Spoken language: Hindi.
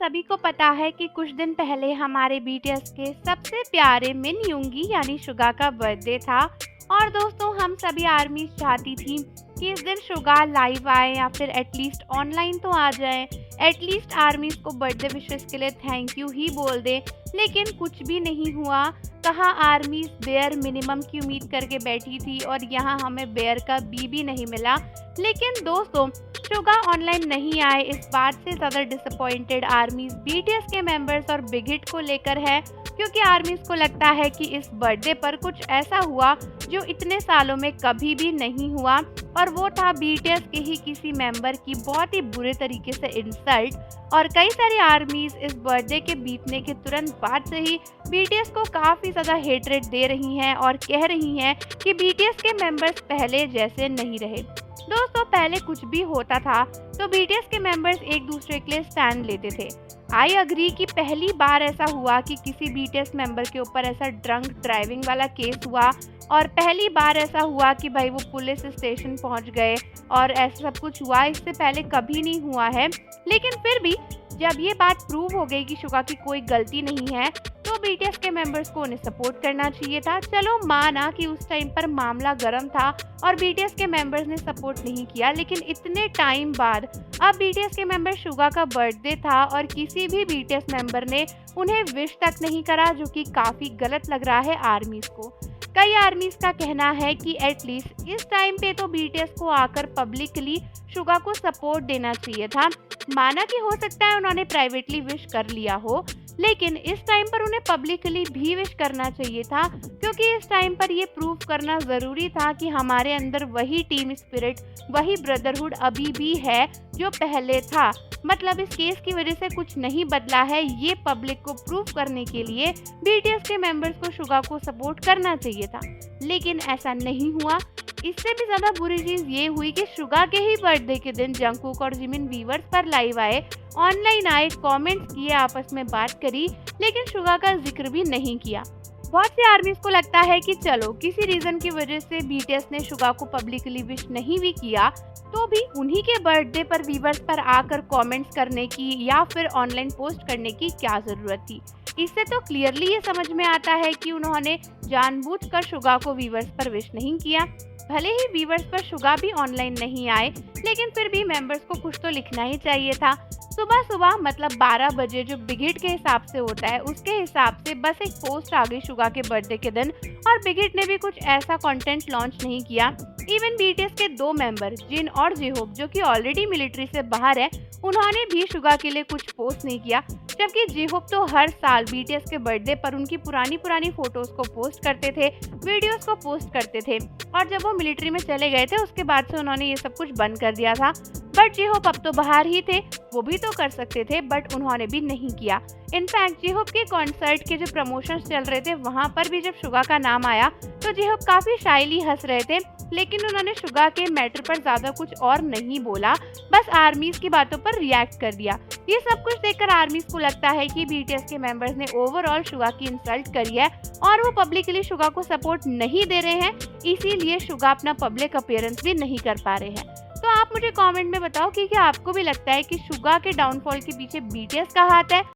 सभी को पता है कि कुछ दिन पहले हमारे बीटीएस के सबसे प्यारे मिन युंगी यानी शुगा का बर्थडे था। और दोस्तों, हम सभी आर्मी चाहती थी कि इस दिन शुगा लाइव आए या फिर एटलीस्ट ऑनलाइन तो आ जाए, एटलीस्ट आर्मीज को बर्थडे विशेस के लिए थैंक यू ही बोल दे। लेकिन कुछ भी नहीं हुआ। कहाँ आर्मीज बेयर मिनिमम की उम्मीद करके बैठी थी और यहाँ हमें बेयर का बी भी नहीं मिला। लेकिन दोस्तों, शुगा ऑनलाइन नहीं आए, इस बात से ज़्यादा डिसअपॉइंटेड आर्मीज बीटीएस के मेंबर्स और बिग हिट को लेकर है, क्योंकि आर्मीज को लगता है कि इस बर्थडे पर कुछ ऐसा हुआ जो इतने सालों में कभी भी नहीं हुआ, और वो था बीटीएस के ही किसी मेंबर की बहुत ही बुरे तरीके से इंसल्ट। और कई सारी आर्मीज इस बर्थडे के बीतने के तुरंत बाद से ही बीटीएस को काफ़ी ज़्यादा हेटरेट दे रही हैं और कह रही हैं कि बीटीएस के मेंबर्स पहले जैसे नहीं रहे। दोस्तों, पहले कुछ भी होता था तो बीटीएस के मेंबर्स एक दूसरे के लिए स्टैंड लेते थे। आई अग्री कि पहली बार ऐसा हुआ कि किसी बीटीएस मेंबर के ऊपर ऐसा ड्रंक ड्राइविंग वाला केस हुआ, और पहली बार ऐसा हुआ कि भाई वो पुलिस स्टेशन पहुंच गए और ऐसा सब कुछ हुआ। इससे पहले कभी नहीं हुआ है। लेकिन फिर भी जब ये बात प्रूव हो गई कि शुगा की कोई गलती नहीं है, तो बीटीएस के मेंबर्स को उन्हें सपोर्ट करना चाहिए था। चलो माना कि उस टाइम पर मामला गर्म था और बीटीएस के मेंबर्स ने सपोर्ट नहीं किया, लेकिन इतने टाइम बाद अब बीटीएस के मेंबर शुगा का बर्थडे था और किसी भी बीटीएस मेंबर ने उन्हें विश तक नहीं करा, जो कि काफ़ी गलत लग रहा है आर्मीज को। कई आर्मीज का कहना है कि एटलीस्ट इस टाइम पे तो बीटीएस को आकर पब्लिकली शुगा को सपोर्ट देना चाहिए था। माना कि हो सकता है उन्होंने प्राइवेटली विश कर लिया हो, लेकिन इस टाइम पर उन्हें पब्लिकली भी विश करना चाहिए था, क्योंकि इस टाइम पर ये प्रूव करना ज़रूरी था कि हमारे अंदर वही टीम स्पिरिट, वही ब्रदरहुड अभी भी है जो पहले था। मतलब इस केस की वजह से कुछ नहीं बदला है, ये पब्लिक को प्रूव करने के लिए बीटीएस के मेंबर्स को शुगा को सपोर्ट करना चाहिए था, लेकिन ऐसा नहीं हुआ। इससे भी ज़्यादा बुरी चीज़ ये हुई कि शुगा के ही बर्थडे के दिन जंगकुक और जिमिन व्यूअर्स पर लाइव आए, ऑनलाइन आए, कमेंट्स किए, आपस में बात करी, लेकिन शुगा का जिक्र भी नहीं किया। बहुत से आर्मीज को लगता है कि चलो किसी रीज़न की वजह से बीटीएस ने शुगा को पब्लिकली विश नहीं भी किया, तो भी उन्हीं के बर्थडे पर व्यूअर्स पर आकर कमेंट्स करने की या फिर ऑनलाइन पोस्ट करने की क्या ज़रूरत थी। इससे तो क्लियरली ये समझ में आता है कि उन्होंने जानबूझकर शुगा को व्यूअर्स पर विश नहीं किया। भले ही व्यूअर्स पर शुगा भी ऑनलाइन नहीं आए, लेकिन फिर भी मेंबर्स को कुछ तो लिखना ही चाहिए था। सुबह सुबह मतलब 12 बजे जो बिग हिट के हिसाब से होता है, उसके हिसाब से बस एक पोस्ट आ गई शुगा के बर्थडे के दिन, और बिग हिट ने भी कुछ ऐसा कंटेंट लॉन्च नहीं किया। इवन बीटीएस के 2 मेंबर जिन और जेहोप, जो कि ऑलरेडी मिलिट्री से बाहर है, उन्होंने भी शुगा के लिए कुछ पोस्ट नहीं किया। जबकि जेहोप तो हर साल बीटीएस के बर्थडे पर उनकी पुरानी फोटोज को पोस्ट करते थे, वीडियोस को पोस्ट करते थे, और जब वो मिलिट्री में चले गए थे उसके बाद से उन्होंने ये सब कुछ बंद कर दिया था। बट जेहोप अब तो बाहर ही थे, वो भी तो कर सकते थे, बट उन्होंने भी नहीं किया। इनफैक्ट जेहोप के कॉन्सर्ट के जो प्रमोशंस चल रहे थे, वहाँ पर भी जब शुगा का नाम आया तो जेहोप काफ़ी शाइली हंस रहे थे, लेकिन उन्होंने शुगा के मैटर पर ज़्यादा कुछ और नहीं बोला, बस आर्मीज की बातों पर रिएक्ट कर दिया। ये सब कुछ देखकर आर्मीज को लगता है कि बीटीएस के मेंबर्स ने ओवरऑल शुगा की इंसल्ट करी है और वो पब्लिकली शुगा को सपोर्ट नहीं दे रहे हैं, इसीलिए शुगा अपना पब्लिक अपीयरेंस भी नहीं कर पा रहे हैं। तो आप मुझे कमेंट में बताओ कि क्या आपको भी लगता है कि शुगा के डाउनफॉल के पीछे बीटीएस का हाथ है।